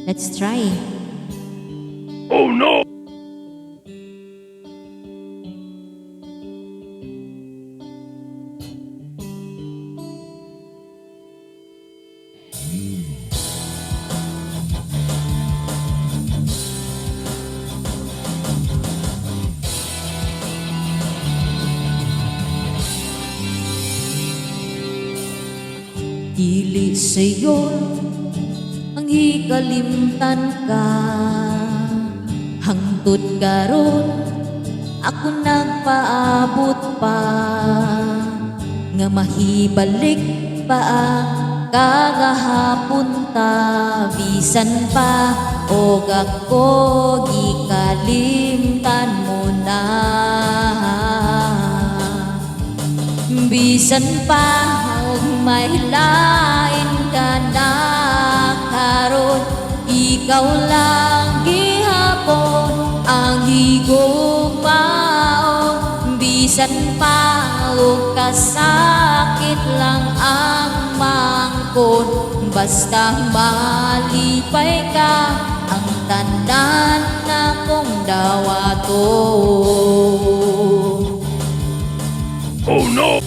Let's try. Oh no! Dili sa'yo ang hikalimtan ka, hangtod karon ako nagpaabot pa, nga mahibalik pa ang kagahapon ta, bisan pa og ako gikalimtan mo na, bisan pa og may lain ka na karon, ikaw lang gihapon ang higugmaon, bisan pa og kasakit lang ang mangkon, basta malipay ka ang tanan na kong dawato. Oh no!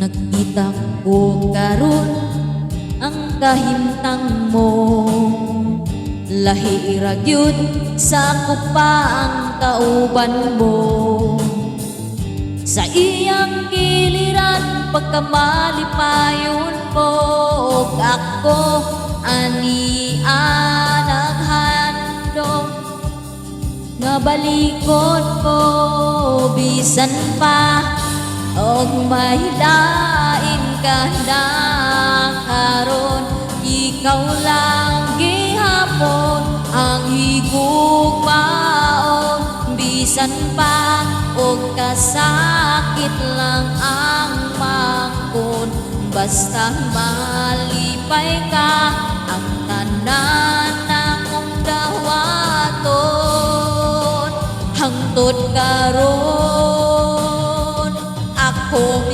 Nakita ko karon ang kahimtang mo, lahi ra gyud sa ako pa ang kauban mo, sa iyang giliran pagkamalipayon mo, og ako ani naghandom nga balikon ko, bisan pa og may lain ka na karon, ikaw lang gihapon ang higugmaon, bisan pa og kasakit lang ang mangkon, basta malipay ka ang tanan na kong dawaton, hangtod karon ako